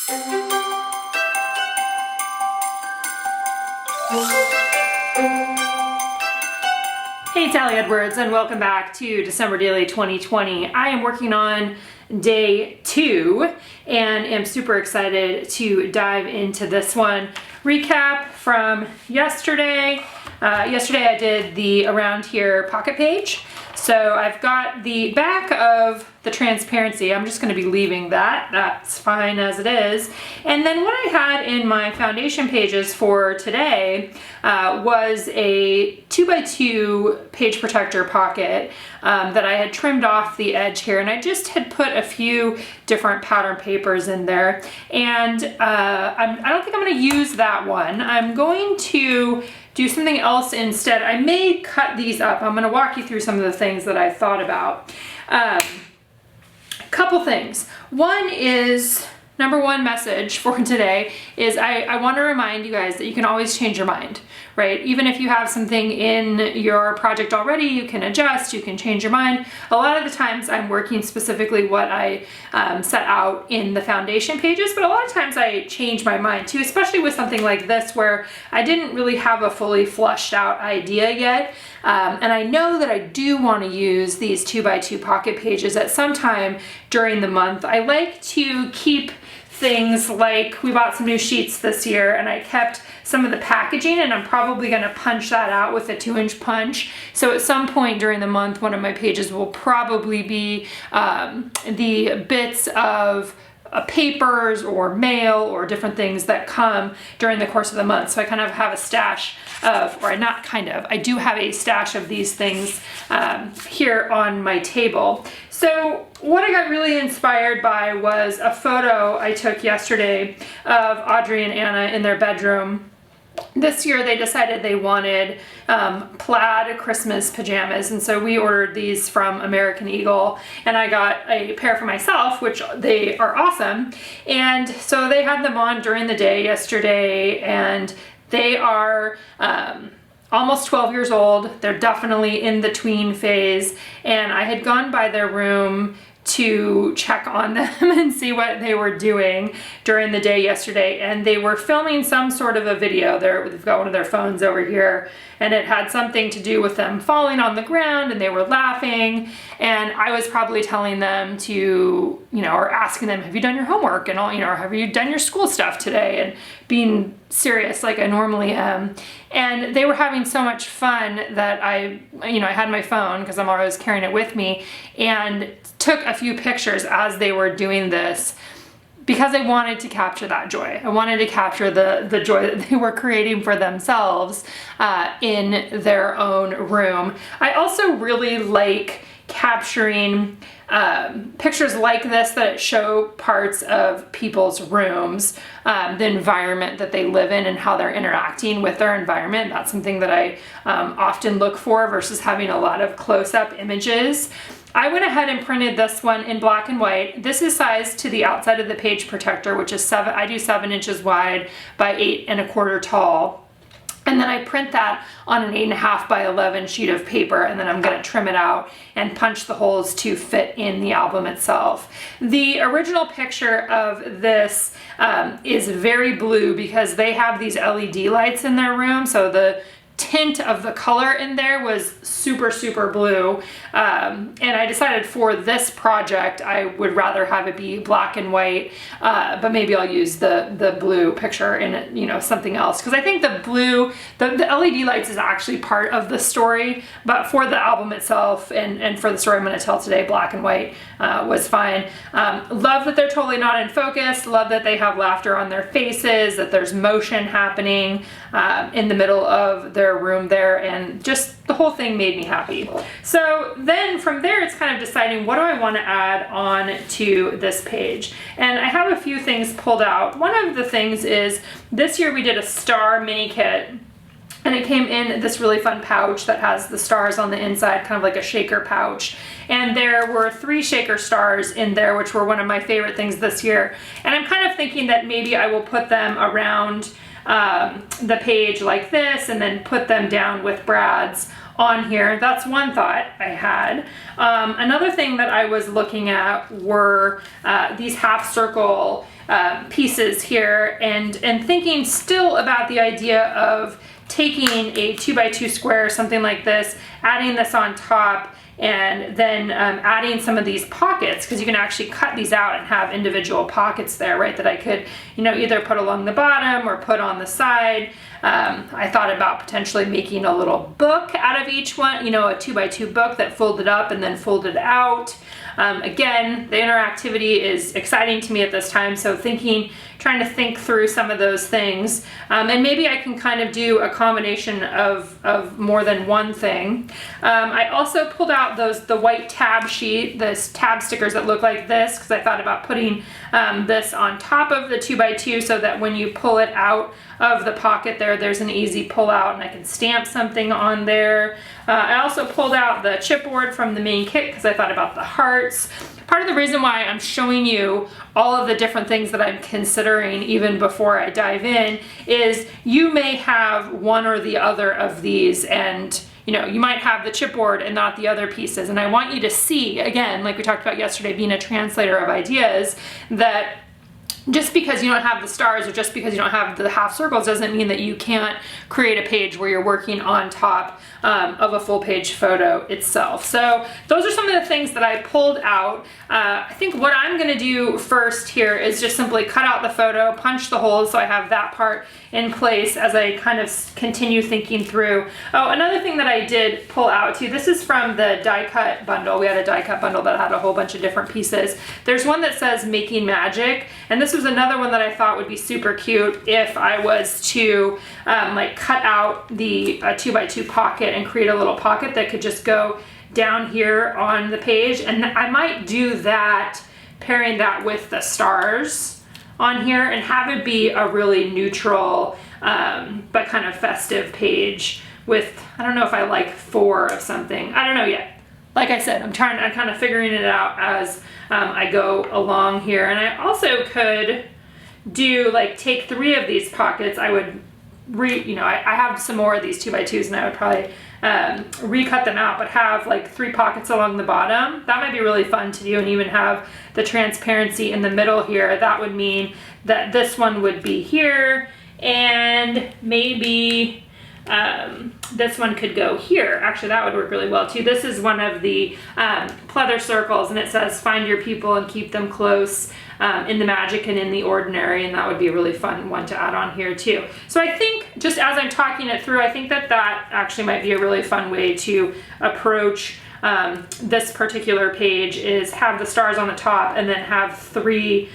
Hey, it's Allie Edwards, and welcome back to December Daily 2020. I am working on day 2 and am super excited to dive into this one. Recap from yesterday. Yesterday I did the around here pocket page. So I've got the back of the transparency. I'm just going to be leaving that. That's fine as it is. And then what I had in my foundation pages for today was a 2x2 page protector pocket that I had trimmed off the edge here, and I just had put a few different pattern papers in there. And I don't think I'm going to use that one. I'm going to do something else instead. I may cut these up. I'm going to walk you through some of the things that I thought about. Couple things. One is, number one message for today is I want to remind you guys that you can always change your mind, right? Even if you have something in your project already, you can adjust, you can change your mind. A lot of the times I'm working specifically what I set out in the foundation pages, but a lot of times I change my mind too, especially with something like this where I didn't really have a fully flushed out idea yet. And I know that I do want to use these 2x2 pocket pages at some time during the month. I like to keep things like, we bought some new sheets this year and I kept some of the packaging, and I'm probably going to punch that out with a 2-inch punch. So at some point during the month, one of my pages will probably be the bits of papers or mail or different things that come during the course of the month. So I kind of have a stash of, or not kind of, I do have a stash of these things here on my table. So what I got really inspired by was a photo I took yesterday of Audrey and Anna in their bedroom. This year they decided they wanted plaid Christmas pajamas, and so we ordered these from American Eagle, and I got a pair for myself, which they are awesome. And so they had them on during the day yesterday, and they are almost 12 years old. They're definitely in the tween phase, and I had gone by their room to check on them and see what they were doing during the day yesterday, and they were filming some sort of a video. They've got one of their phones over here, and it had something to do with them falling on the ground, and they were laughing, and I was probably telling them to, or asking them, have you done your homework and all, or have you done your school stuff today, and being serious like I normally am. And they were having so much fun that I had my phone, because I'm always carrying it with me, and took a few pictures as they were doing this, because I wanted to capture that joy. I wanted to capture the joy that they were creating for themselves in their own room. I also really like capturing pictures like this that show parts of people's rooms, the environment that they live in and how they're interacting with their environment. That's something that I often look for versus having a lot of close-up images. I went ahead and printed this one in black and white. This is sized to the outside of the page protector, which is I do 7 inches wide by 8 1/4 tall. And then I print that on an 8.5 by 11 sheet of paper, and then I'm going to trim it out and punch the holes to fit in the album itself. The original picture of this is very blue because they have these LED lights in their room, so the tint of the color in there was super blue, and I decided for this project I would rather have it be black and white, but maybe I'll use the blue picture in something else, because I think the blue, the LED lights is actually part of the story, but for the album itself and for the story I'm going to tell today, black and white was fine. Love that they're totally not in focus, love that they have laughter on their faces, that there's motion happening in the middle of their room there, and just the whole thing made me happy. So then from there it's kind of deciding, what do I want to add on to this page? And I have a few things pulled out. One of the things is, this year we did a star mini kit, and it came in this really fun pouch that has the stars on the inside, kind of like a shaker pouch. And there were 3 shaker stars in there, which were one of my favorite things this year. And I'm kind of thinking that maybe I will put them around the page like this, and then put them down with brads on here. That's one thought I had. Another thing that I was looking at were these half circle pieces here, and thinking still about the idea of taking a 2x2 square, something like this, adding this on top, and then adding some of these pockets, because you can actually cut these out and have individual pockets there, right, that I could, you know, either put along the bottom or put on the side. I thought about potentially making a little book out of each one, you know, a 2x2 book that folded up and then folded out. Again, the interactivity is exciting to me at this time, so trying to think through some of those things. And maybe I can kind of do a combination of more than one thing. I also pulled out the white tab sheet, this tab stickers that look like this, because I thought about putting this on top of the 2x2 so that when you pull it out of the pocket there's an easy pull out and I can stamp something on there. I also pulled out the chipboard from the main kit because I thought about the hearts. Part of the reason why I'm showing you all of the different things that I'm considering even before I dive in is you may have one or the other of these, and you know, you might have the chipboard and not the other pieces. And I want you to see, again, like we talked about yesterday, being a translator of ideas, that just because you don't have the stars or just because you don't have the half circles doesn't mean that you can't create a page where you're working on top of a full page photo itself. So those are some of the things that I pulled out. I think what I'm gonna do first here is just simply cut out the photo, punch the holes so I have that part in place as I kind of continue thinking through. Oh, another thing that I did pull out too, this is from the die cut bundle. We had a die cut bundle that had a whole bunch of different pieces. There's one that says Making Magic, and this was another one that I thought would be super cute if I was to like cut out the 2x2 pocket and create a little pocket that could just go down here on the page. And I might do that, pairing that with the stars on here and have it be a really neutral but kind of festive page with, I don't know if I like 4 of something. I don't know yet. Like I said, I'm kind of figuring it out as I go along here. And I also could do like take 3 of these pockets. I would I have some more of these 2x2s and I would probably recut them out, but have like 3 pockets along the bottom. That might be really fun to do, and even have the transparency in the middle here. That would mean that this one would be here, and maybe this one could go here. Actually, that would work really well too. This is one of the pleather circles, and it says find your people and keep them close in the magic and in the ordinary, and that would be a really fun one to add on here too. So I think just as I'm talking it through, I think that actually might be a really fun way to approach this particular page, is have the stars on the top and then have 3,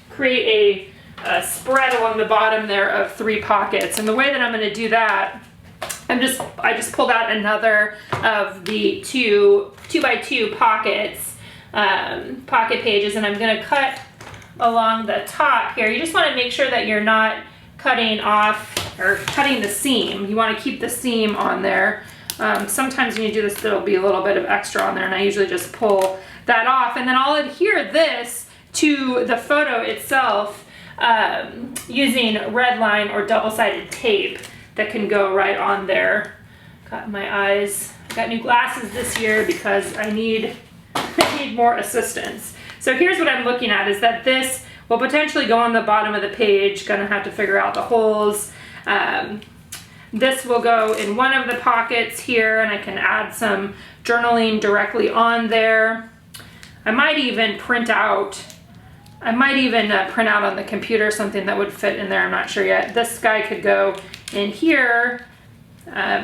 create a spread along the bottom there of 3 pockets. And the way that I'm going to do that, I just pulled out another of the 2x2 pockets, pocket pages, and I'm going to cut along the top here. You just want to make sure that you're not cutting off or cutting the seam. You want to keep the seam on there. Sometimes when you do this, there'll be a little bit of extra on there, and I usually just pull that off, and then I'll adhere this to the photo itself using red line or double-sided tape that can go right on there. Got my eyes. I got new glasses this year because I need more assistance. So here's what I'm looking at, is that this will potentially go on the bottom of the page. Gonna have to figure out the holes. This will go in one of the pockets here, and I can add some journaling directly on there. I might even print out on the computer something that would fit in there. I'm not sure yet. This guy could go in here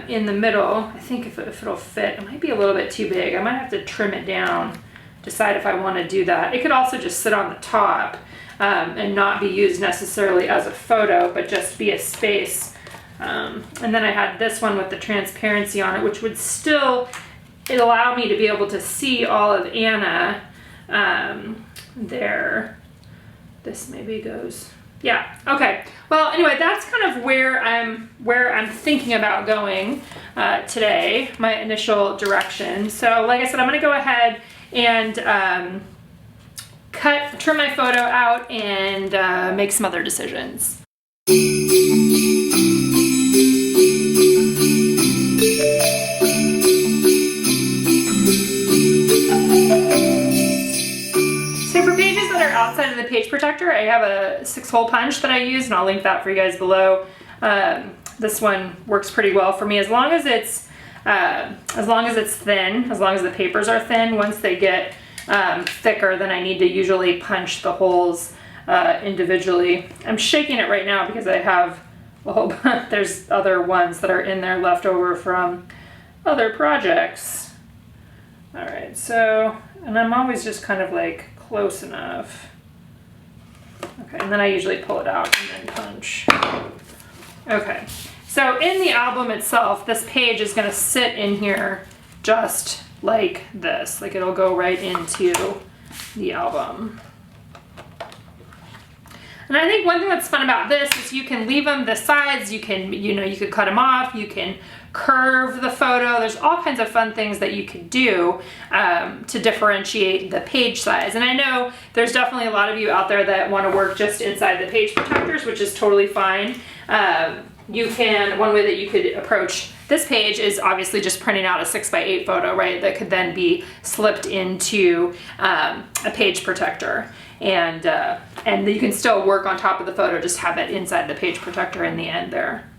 in the middle. I think if it'll fit, it might be a little bit too big. I might have to trim it down, decide if I want to do that. It could also just sit on the top and not be used necessarily as a photo, but just be a space. And then I had this one with the transparency on it, which would still allow me to be able to see all of Anna there. This maybe goes, yeah, okay. Well, anyway, that's kind of where I'm thinking about going today, my initial direction. So like I said, I'm gonna go ahead and trim my photo out and make some other decisions. outside of the page protector, I have a 6-hole punch that I use, and I'll link that for you guys below. This one works pretty well for me as long as it's thin, as long as the papers are thin. Once they get thicker, then I need to usually punch the holes individually. I'm shaking it right now because I have a whole bunch. There's other ones that are in there left over from other projects. All right, so, and I'm always just kind of like close enough. Okay, and then I usually pull it out and then punch. Okay, so in the album itself, this page is going to sit in here just like this. Like it'll go right into the album. And I think one thing that's fun about this is you can leave them the sides, you can, you could cut them off, you can curve the photo. There's all kinds of fun things that you could do to differentiate the page size. And I know there's definitely a lot of you out there that want to work just inside the page protectors, which is totally fine. One way that you could approach this page is obviously just printing out a 6x8 photo, right? That could then be slipped into a page protector. And you can still work on top of the photo, just have it inside the page protector in the end there.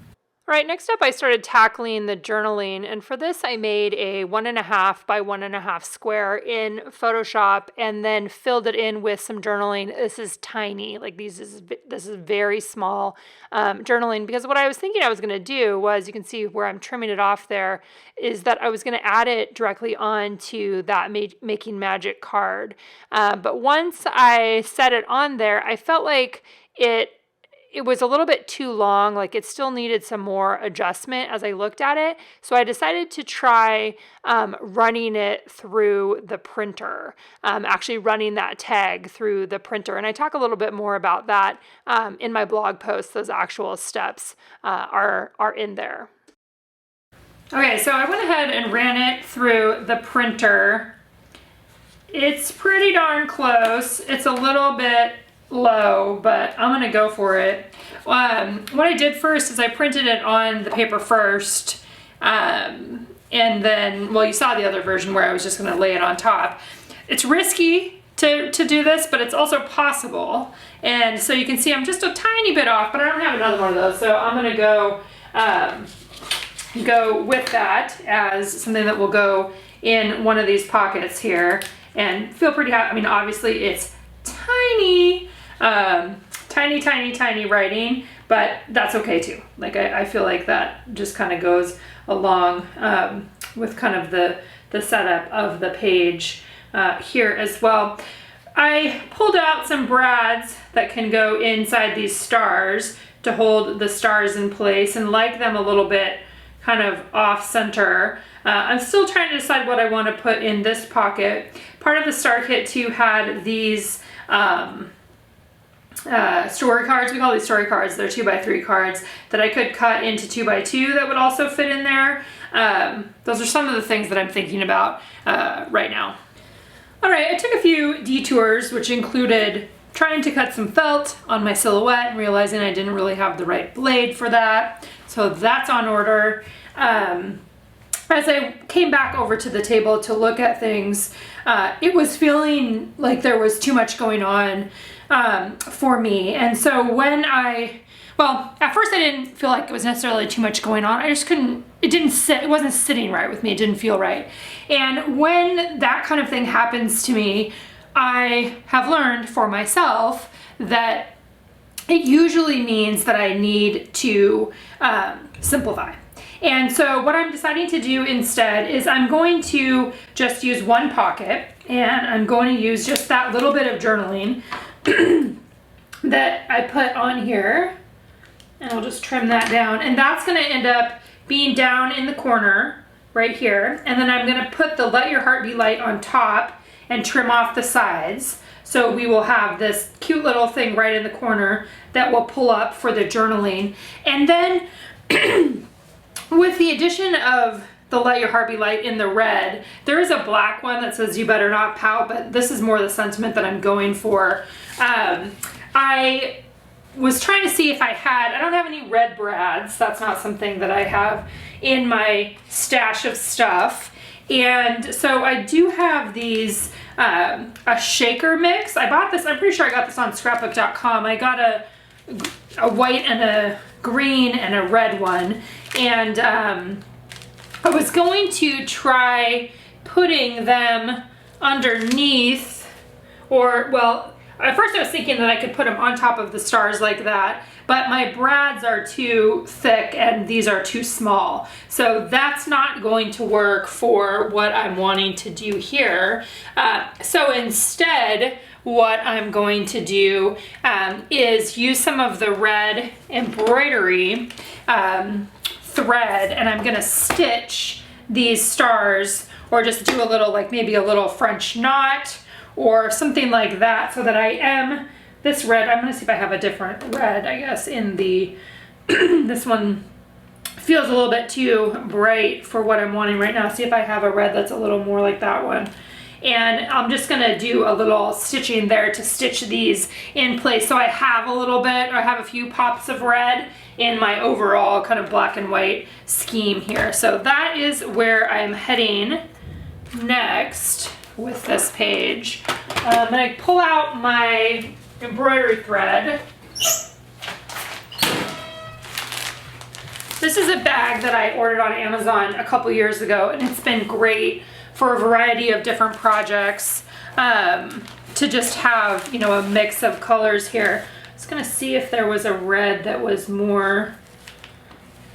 All right, next up I started tackling the journaling, and for this I made a 1.5 by 1.5 square in Photoshop and then filled it in with some journaling. This is tiny, like this is very small journaling, because what I was thinking I was gonna do was, you can see where I'm trimming it off there, is that I was gonna add it directly onto that Making Magic card. But once I set it on there, I felt like it was a little bit too long, like it still needed some more adjustment as I looked at it. So I decided to try running it through the printer, actually running that tag through the printer. And I talk a little bit more about that in my blog post. Those actual steps are in there. Okay, so I went ahead and ran it through the printer. It's pretty darn close. It's a little bit low, but I'm gonna go for it. What I did first is I printed it on the paper first, and then, well, you saw the other version where I was just gonna lay it on top. It's risky to do this, but it's also possible. And so you can see I'm just a tiny bit off, but I don't have another one of those, so I'm gonna go with that as something that will go in one of these pockets here and feel pretty happy. I mean, obviously it's tiny, tiny writing, but that's okay too. Like I feel like that just kind of goes along with kind of the setup of the page here as well. I pulled out some brads that can go inside these stars to hold the stars in place and like them a little bit kind of off center. I'm still trying to decide what I want to put in this pocket. Part of the star kit too had these story cards. We call these story cards. They're 2x3 cards that I could cut into 2x2 that would also fit in there. Those are some of the things that I'm thinking about right now. All right, I took a few detours, which included trying to cut some felt on my silhouette and realizing I didn't really have the right blade for that. So that's on order. As I came back over to the table to look at things, it was feeling like there was too much going on for me. And so at first I didn't feel like it was necessarily too much going on. I just couldn't, it wasn't sitting right with me. It didn't feel right. And when that kind of thing happens to me, I have learned for myself that it usually means that I need to simplify. And so what I'm deciding to do instead is I'm going to just use one pocket, and I'm going to use just that little bit of journaling that I put on here, and I'll just trim that down. And that's going to end up being down in the corner right here. And then I'm going to put the Let Your Heart Be Light on top and trim off the sides. So we will have this cute little thing right in the corner that will pull up for the journaling. And then with the addition of the Let Your Heart Be Light in the red, there is a black one that says You Better Not Pout, but this is more the sentiment that I'm going for. I was trying to see if I don't have any red brads. That's not something that I have in my stash of stuff. And so I do have these a shaker mix. I bought this, I'm pretty sure I got this on scrapbook.com. I got a white and a green and a red one. And I was going to try putting them underneath, or, well, at first I was thinking that I could put them on top of the stars like that, but my brads are too thick and these are too small. So that's not going to work for what I'm wanting to do here. So instead, what I'm going to do is use some of the red embroidery thread, and I'm gonna stitch these stars, or just do a little, like maybe a little French knot or something like that, so that I am, this red, I'm gonna see if I have a different red, I guess, in the, this one feels a little bit too bright for what I'm wanting right now. See if I have a red that's a little more like that one. And I'm just gonna do a little stitching there to stitch these in place. So I have a little bit, or I have a few pops of red in my overall kind of black and white scheme here. So that is where I'm heading next with this page. I'm gonna pull out my embroidery thread. This is a bag that I ordered on Amazon a couple years ago, and it's been great for a variety of different projects, to just have, you know, a mix of colors here. I was gonna see if there was a red that was more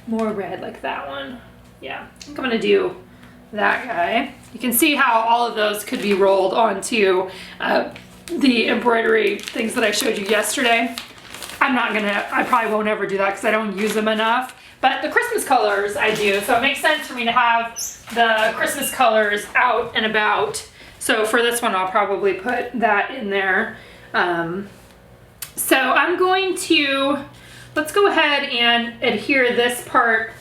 red, like that one. Yeah, I think I'm gonna do that guy. You can see how all of those could be rolled onto the embroidery things that I showed you yesterday. I probably won't ever do that because I don't use them enough. But the Christmas colors I do, so it makes sense for me to have the Christmas colors out and about. So for this one, I'll probably put that in there. So I'm going to, let's go ahead and adhere this part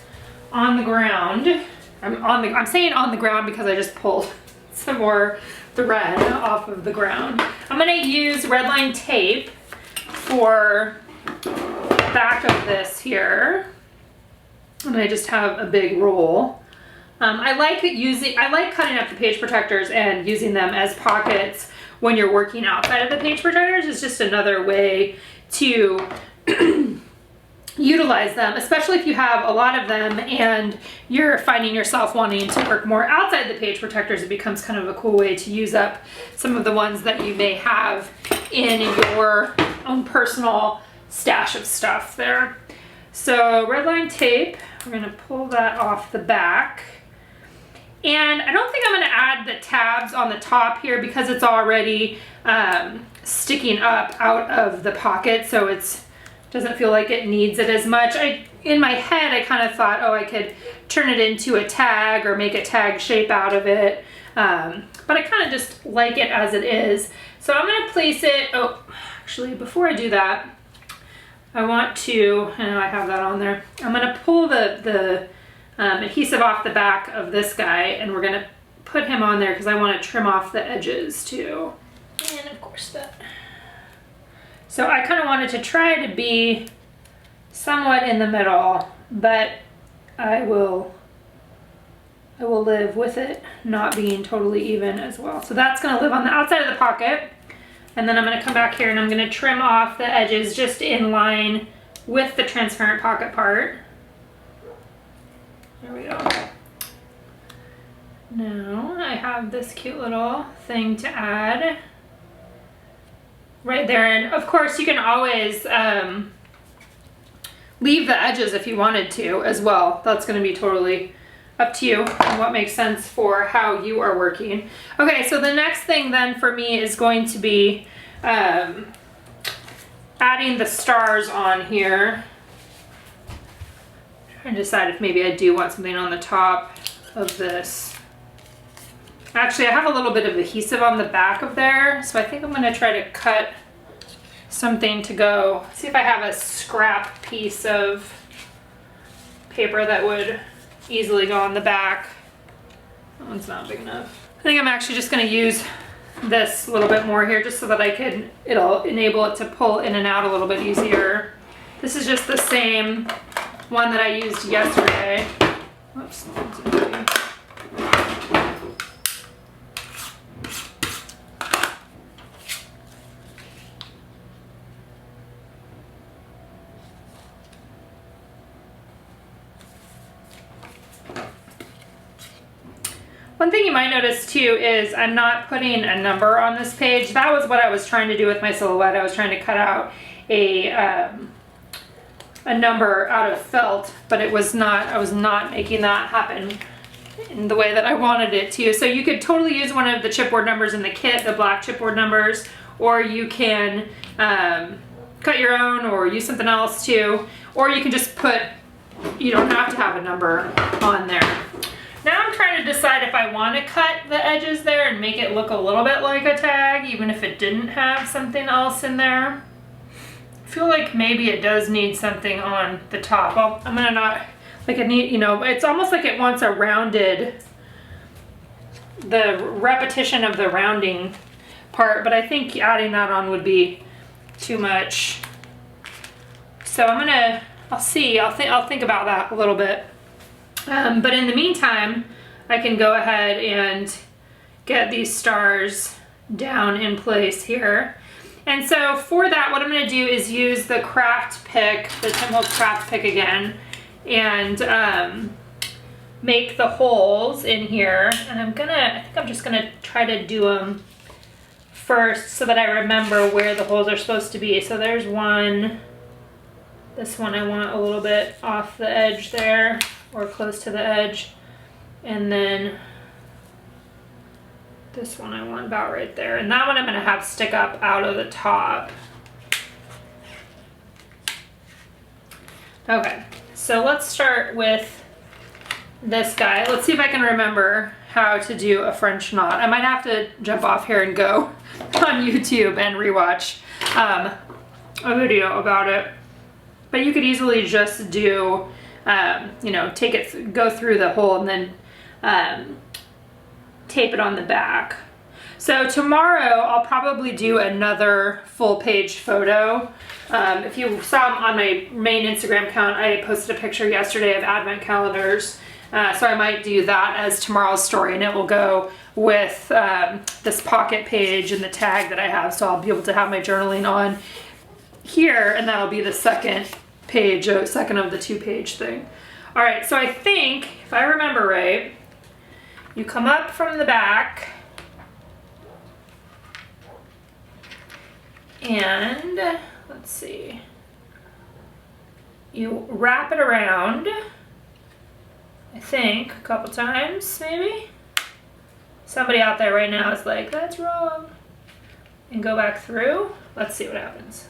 on the ground. I'm saying on the ground because I just pulled some more thread off of the ground. I'm gonna use red line tape for the back of this here. And I just have a big roll. I like cutting up the page protectors and using them as pockets when you're working outside of the page protectors. It's just another way to utilize them, especially if you have a lot of them and you're finding yourself wanting to work more outside the page protectors. It becomes kind of a cool way to use up some of the ones that you may have in your own personal stash of stuff there. So red line tape, we're gonna pull that off the back. And I don't think I'm gonna add the tabs on the top here because it's already sticking up out of the pocket, so it doesn't feel like it needs it as much. In my head, I kind of thought, oh, I could turn it into a tag or make a tag shape out of it. But I kind of just like it as it is. So I'm gonna place it, oh, actually, before I do that, I want to, I know I have that on there. I'm gonna pull the adhesive off the back of this guy, and we're gonna put him on there because I want to trim off the edges too. And of course that. So I kind of wanted to try to be somewhat in the middle, but I will live with it not being totally even as well. So that's gonna live on the outside of the pocket. And then I'm gonna come back here and I'm gonna trim off the edges just in line with the transparent pocket part. There we go. Now I have this cute little thing to add right there. And of course you can always leave the edges if you wanted to as well. That's gonna be totally up to you and what makes sense for how you are working. Okay, so the next thing then for me is going to be adding the stars on here. I'm trying to decide if maybe I do want something on the top of this. Actually, I have a little bit of adhesive on the back of there, so I think I'm gonna try to cut something to go. See if I have a scrap piece of paper that would easily go on the back. That one's not big enough. I think I'm actually just gonna use this a little bit more here just so that it'll enable it to pull in and out a little bit easier. This is just the same one that I used yesterday. Whoops. One thing you might notice too is I'm not putting a number on this page. That was what I was trying to do with my silhouette. I was trying to cut out a number out of felt, but I was not making that happen in the way that I wanted it to. So you could totally use one of the chipboard numbers in the kit, the black chipboard numbers, or you can cut your own or use something else too, or you can just put, you don't have to have a number on there. Now I'm trying to decide if I want to cut the edges there and make it look a little bit like a tag, even if it didn't have something else in there. I feel like maybe it does need something on the top. Well, I'm gonna not, like it need, you know, it's almost like it wants a rounded, the repetition of the rounding part, but I think adding that on would be too much. So I'll see, I'll think about that a little bit. But in the meantime, I can go ahead and get these stars down in place here. And so for that, what I'm going to do is use the craft pick, the Tim Holtz craft pick again, and make the holes in here. And I think I'm just gonna try to do them first so that I remember where the holes are supposed to be. So there's one. This one I want a little bit off the edge there, or close to the edge. And then this one I want about right there. And that one I'm gonna have stick up out of the top. Okay, so let's start with this guy. Let's see if I can remember how to do a French knot. I might have to jump off here and go on YouTube and rewatch a video about it. But you could easily just do, you know, go through the hole and then tape it on the back. So tomorrow I'll probably do another full page photo. If you saw on my main Instagram account, I posted a picture yesterday of advent calendars. So I might do that as tomorrow's story, and it will go with this pocket page and the tag that I have. So I'll be able to have my journaling on here, and that'll be the second page, second of the 2-page thing. All right, so I think, if I remember right, you come up from the back and let's see, you wrap it around, I think, a couple times maybe. Somebody out there right now is like, that's wrong. And go back through. Let's see what happens.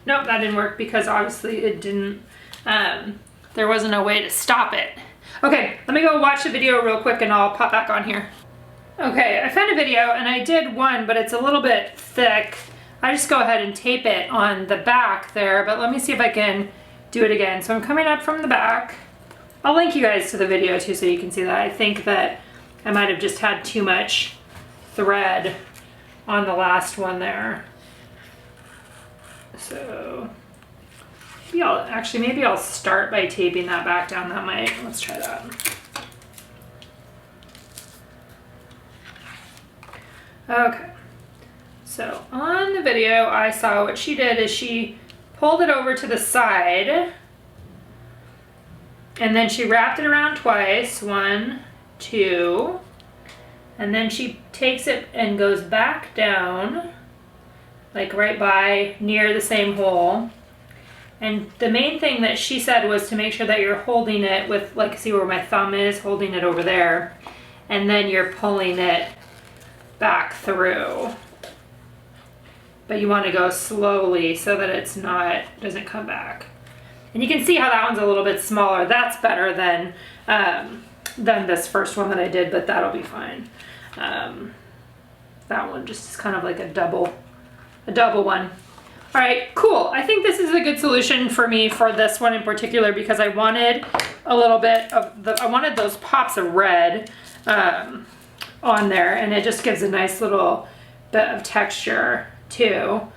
Nope, that didn't work because obviously it didn't, there wasn't a way to stop it. Okay, let me go watch the video real quick and I'll pop back on here. Okay, I found a video and I did one, but it's a little bit thick. I just go ahead and tape it on the back there, but let me see if I can do it again. So I'm coming up from the back. I'll link you guys to the video too so you can see that. I think that I might have just had too much thread on the last one there. So maybe I'll start by taping that back down. Let's try that. Okay, so on the video I saw what she did is she pulled it over to the side and then she wrapped it around twice, 1, 2, and then she takes it and goes back down, like right by near the same hole. And the main thing that she said was to make sure that you're holding it with, like, see where my thumb is, holding it over there, and then you're pulling it back through. But you want to go slowly so that doesn't come back. And you can see how that one's a little bit smaller. That's better than this first one that I did, but that'll be fine. That one just is kind of like a double one. All right, cool. I think this is a good solution for me for this one in particular because I wanted a little bit of I wanted those pops of red on there, and it just gives a nice little bit of texture too.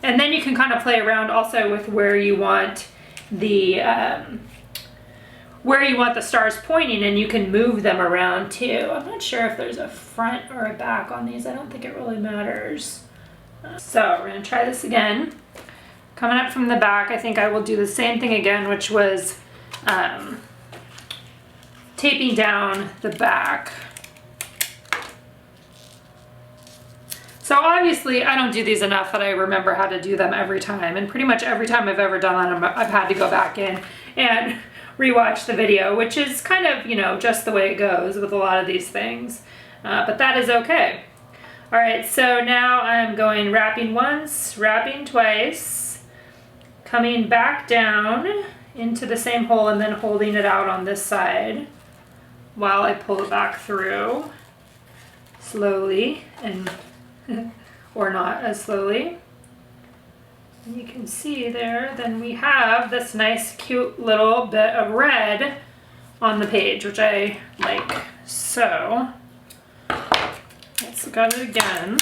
And then you can kind of play around also with where you want the stars pointing, and you can move them around too. I'm not sure if there's a front or a back on these. I don't think it really matters. So we're gonna try this again. Coming up from the back, I think I will do the same thing again, which was taping down the back. So obviously I don't do these enough that I remember how to do them every time, and pretty much every time I've ever done them, I've had to go back in and rewatch the video, which is kind of, you know, just the way it goes with a lot of these things, but that is okay. All right, so now I'm going wrapping once, wrapping twice, coming back down into the same hole and then holding it out on this side while I pull it back through slowly, and or not as slowly. And you can see there, then we have this nice cute little bit of red on the page, which I like. So let's look at it again.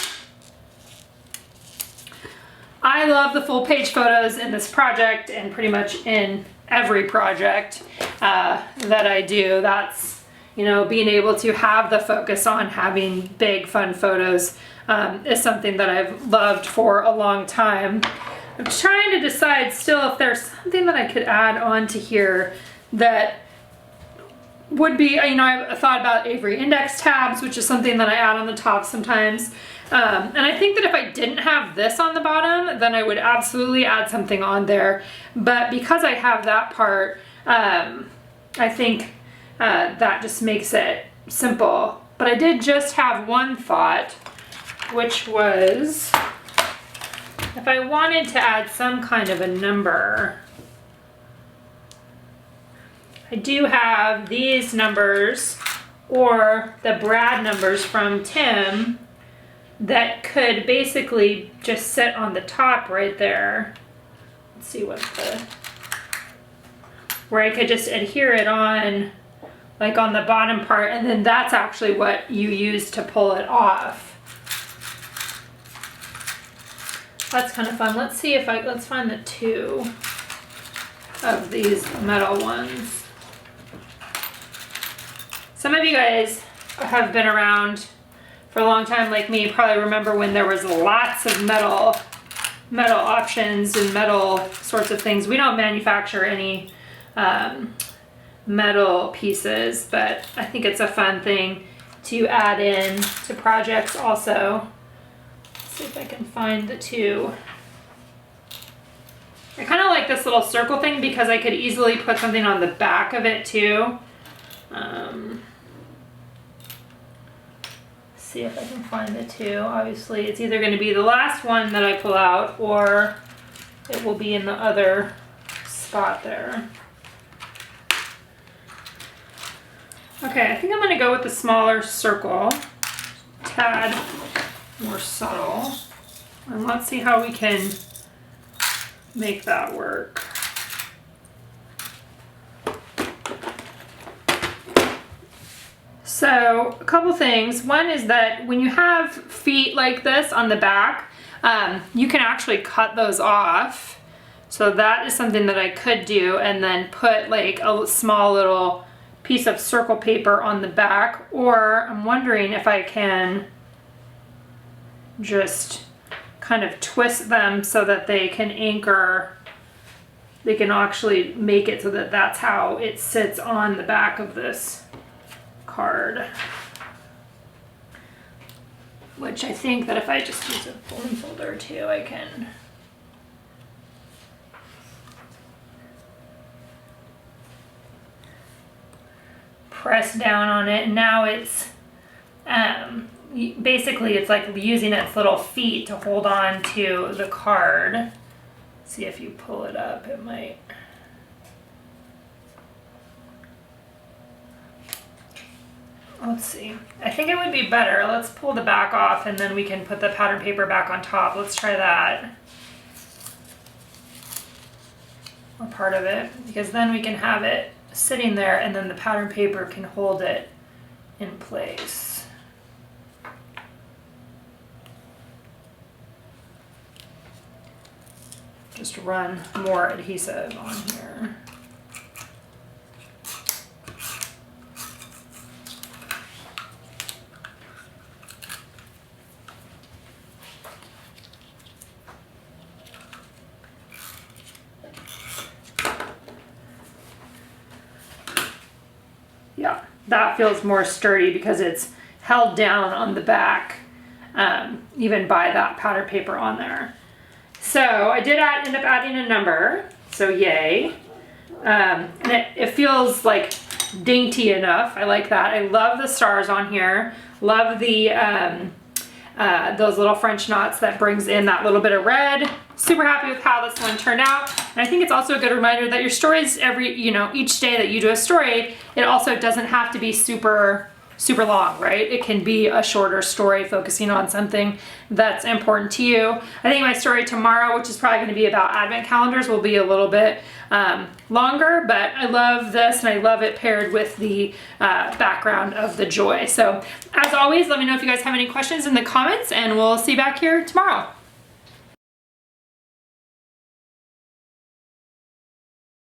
I love the full page photos in this project and pretty much in every project that I do. That's, you know, being able to have the focus on having big fun photos is something that I've loved for a long time. I'm trying to decide still if there's something that I could add on to here that would be, you know, I've thought about Avery index tabs, which is something that I add on the top sometimes. And I think that if I didn't have this on the bottom, then I would absolutely add something on there. But because I have that part, I think that just makes it simple. But I did just have one thought, which was if I wanted to add some kind of a number. I do have these numbers or the Brad numbers from Tim that could basically just sit on the top right there. Let's see what where I could just adhere it on, like on the bottom part, and then that's actually what you use to pull it off. That's kind of fun. Let's see if let's find the two of these metal ones. Some of you guys have been around for a long time like me, probably remember when there was lots of metal options and metal sorts of things. We don't manufacture any metal pieces, but I think it's a fun thing to add in to projects also. Let's see if I can find the two. I kind of like this little circle thing because I could easily put something on the back of it too. See if I can find the two. Obviously it's either going to be the last one that I pull out or it will be in the other spot there. Okay, I think I'm going to go with the smaller circle, tad more subtle, and let's see how we can make that work. So a couple things. One is that when you have feet like this on the back, you can actually cut those off. So that is something that I could do, and then put like a small little piece of circle paper on the back. Or I'm wondering if I can just kind of twist them so that they can anchor. They can actually make it so that that's how it sits on the back of this card, which I think that if I just use a folding folder too, I can press down on it, and now it's basically it's like using its little feet to hold on to the card. See if you pull it up, it might. Let's see. I think it would be better. Let's pull the back off and then we can put the pattern paper back on top. Let's try that. Or part of it, because then we can have it sitting there and then the pattern paper can hold it in place. Just run more adhesive on here. Yeah, that feels more sturdy because it's held down on the back, even by that pattern paper on there. So I did end up adding a number, so yay. And it feels like dainty enough. I like that. I love the stars on here. Love the those little French knots that brings in that little bit of red. Super happy with how this one turned out. And I think it's also a good reminder that your stories each day that you do a story, it also doesn't have to be super long, right? It can be a shorter story focusing on something that's important to you. I think my story tomorrow, which is probably going to be about advent calendars, will be a little bit longer, but I love this and I love it paired with the background of the joy. So as always, let me know if you guys have any questions in the comments and we'll see you back here tomorrow.